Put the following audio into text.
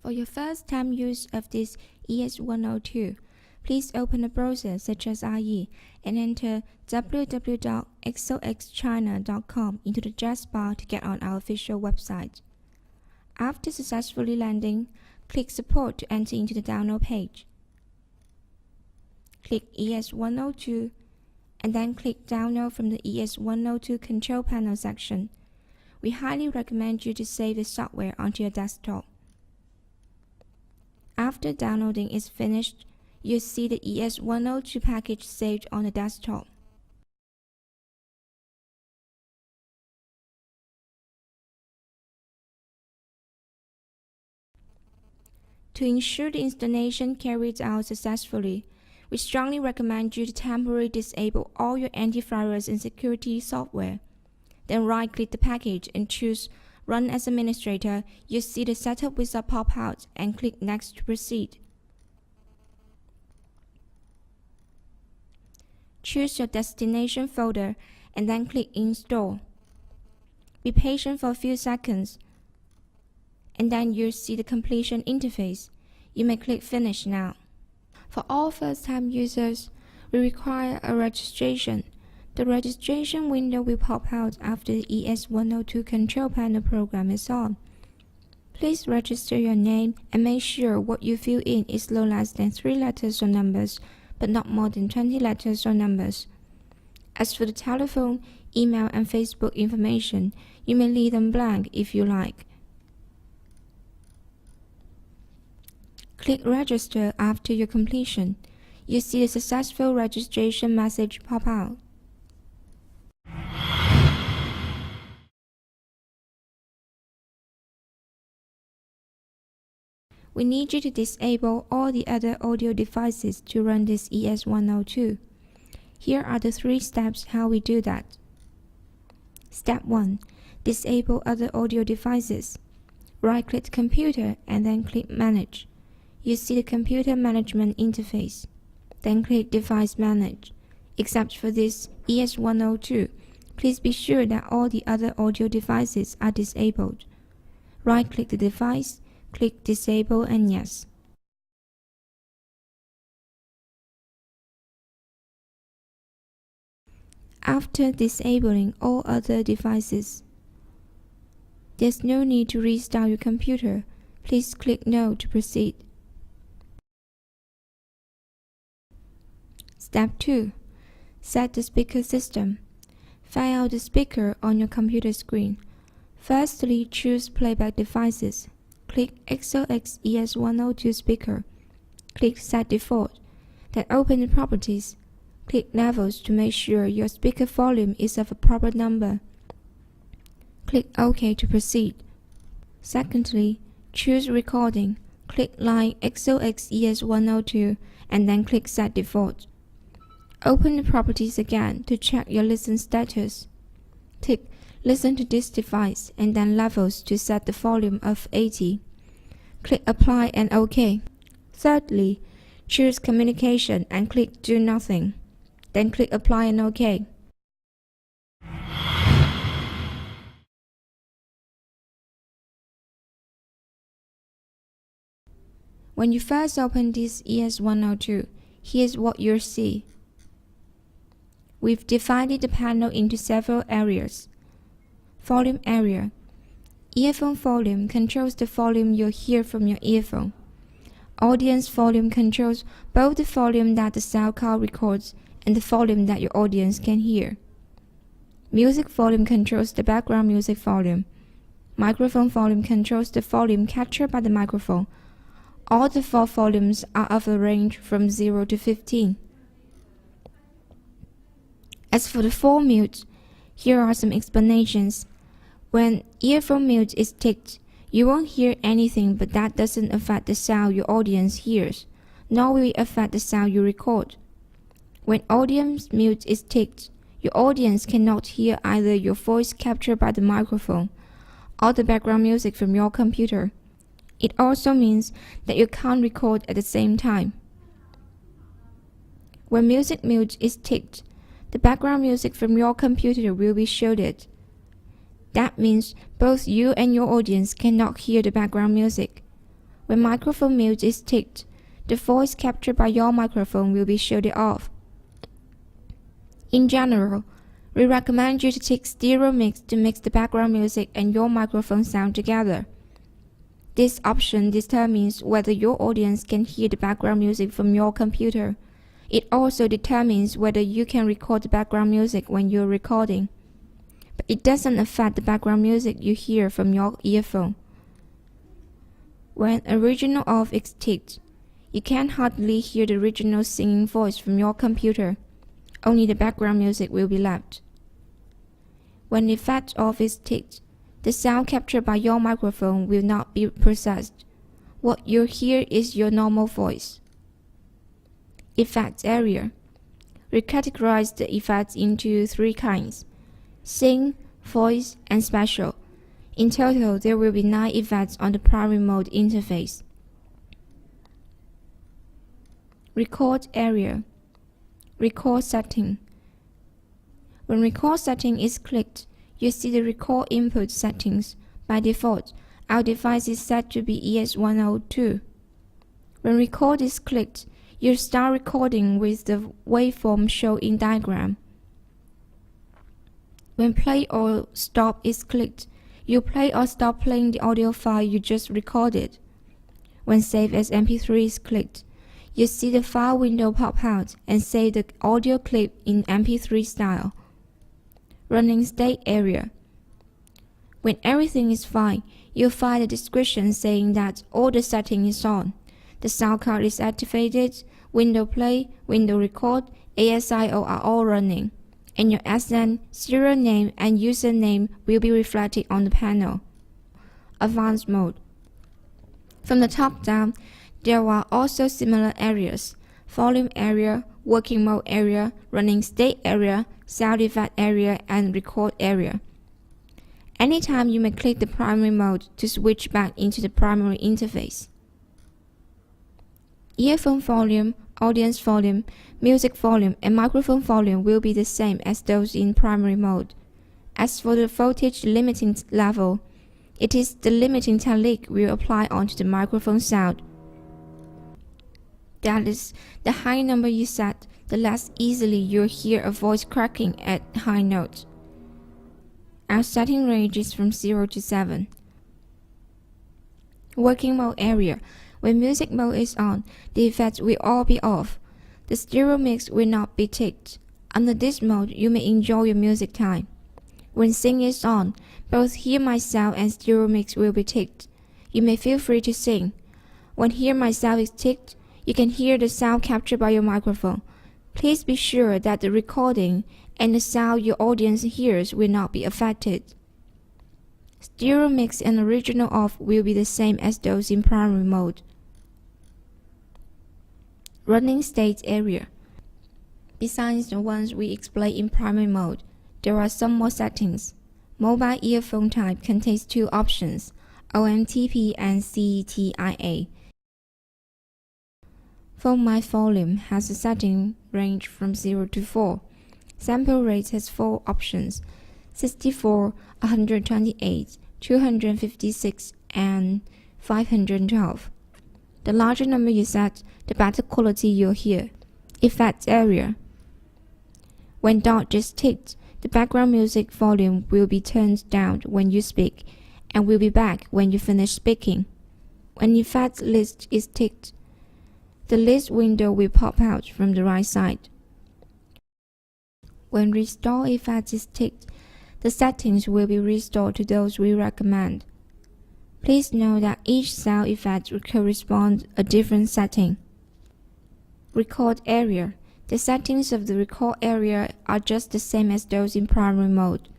For your first time use of this ES102, please open a browser such as IE and enter www.xoxchina.com into the address bar to get on our official website. After successfully landing, click Support to enter into the download page. Click ES102 and then click Download from the ES102 Control Panel section. We highly recommend you to save the software onto your desktop. After downloading is finished, you'll see the ES102 package saved on the desktop. To ensure the installation carried out successfully, we strongly recommend you to temporarily disable all your antivirus and security software. Then right-click the package and choose Run as Administrator. You'll see the Setup wizard pop out and click Next to proceed. Choose your destination folder and then click Install. Be patient for a few seconds, and then you'll see the completion interface. You may click Finish now. For all first-time users, we require a registration. The registration window will pop out after the ES102 Control Panel program is on. Please register your name and make sure what you fill in is no less than 3 letters or numbers, but not more than 20 letters or numbers. As for the telephone, email, and Facebook information, you may leave them blank if you like. Click Register after your completion. You see a successful registration message pop out. We need you to disable all the other audio devices to run this ES102. Here are the 3 steps how we do that. Step 1. Disable other audio devices. Right-click the computer and then click Manage. You see the computer management interface. Then click Device Manage. Except for this ES102, please be sure that all the other audio devices are disabled. Right-click the device, click Disable and Yes. After disabling all other devices, there's no need to restart your computer. Please click No to proceed. Step 2. Set the speaker system. Find out the speaker on your computer screen. Firstly, choose Playback Devices. Click XOX ES102 speaker. Click Set Default. Then open the Properties. Click Levels to make sure your speaker volume is of a proper number. Click OK to proceed. Secondly, choose Recording. Click Line XOX ES102 and then click Set Default. Open the Properties again to check your listen status. Click Listen to this device and then Levels to set the volume of 80. Click Apply and OK. Thirdly, choose Communication and click Do Nothing. Then click Apply and OK. When you first open this ES102, here's what you'll see. We've divided the panel into several areas. Volume area. Earphone volume controls the volume you'll hear from your earphone. Audience volume controls both the volume that the sound card records and the volume that your audience can hear. Music volume controls the background music volume. Microphone volume controls the volume captured by the microphone. All the 4 volumes are of a range from 0 to 15. As for the 4 mute, here are some explanations. When earphone mute is ticked, you won't hear anything, but that doesn't affect the sound your audience hears, nor will it affect the sound you record. When audience mute is ticked, your audience cannot hear either your voice captured by the microphone or the background music from your computer. It also means that you can't record at the same time. When music mute is ticked, the background music from your computer will be shielded. That means both you and your audience cannot hear the background music. When microphone mute is ticked, the voice captured by your microphone will be shielded off. In general, we recommend you to tick stereo mix to mix the background music and your microphone sound together. This option determines whether your audience can hear the background music from your computer. It also determines whether you can record the background music when you're recording. But it doesn't affect the background music you hear from your earphone. When original off is ticked, you can hardly hear the original singing voice from your computer. Only the background music will be left. When effect off is ticked, the sound captured by your microphone will not be processed. What you hear is your normal voice. Effects area. We categorize the effects into 3 kinds: sing, voice, and special. In total, there will be 9 effects on the primary mode interface. Record area. Record setting. When record setting is clicked, you see the record input settings. By default, our device is set to be ES102. When record is clicked, you start recording with the waveform shown in diagram. When play or stop is clicked, you play or stop playing the audio file you just recorded. When save as MP3 is clicked, you see the file window pop out and save the audio clip in MP3 style. Running state area. When everything is fine, you'll find a description saying that all the settings is on. The sound card is activated, window play, window record, ASIO are all running, and your SN, serial name, and username will be reflected on the panel. Advanced mode. From the top down, there are also similar areas: volume area, working mode area, running state area, sound effect area, and record area. Anytime you may click the primary mode to switch back into the primary interface. Earphone volume, audience volume, music volume, and microphone volume will be the same as those in primary mode. As for the voltage limiting level, it is the limiting technique we apply onto the microphone sound. That is, the higher number you set, the less easily you'll hear a voice cracking at high notes. Our setting range is from 0 to 7. Working mode area. When music mode is on, the effects will all be off. The stereo mix will not be ticked. Under this mode, you may enjoy your music time. When sing is on, both Hear Myself and stereo mix will be ticked. You may feel free to sing. When Hear Myself is ticked, you can hear the sound captured by your microphone. Please be sure that the recording and the sound your audience hears will not be affected. Stereo mix and original off will be the same as those in primary mode. Running state area. Besides the ones we explained in primary mode, there are some more settings. Mobile earphone type contains 2 options, OMTP and CTIA. Phone mic volume has a setting range from 0 to 4. Sample rate has 4 options: 64, 128, 256, and 512. The larger number you set, the better quality you'll hear. Effects area. When dot is ticked, the background music volume will be turned down when you speak and will be back when you finish speaking. When effects list is ticked, the list window will pop out from the right side. When restore effect is ticked, the settings will be restored to those we recommend. Please note that each sound effect will correspond a different setting. Record area. The settings of the record area are just the same as those in primary mode.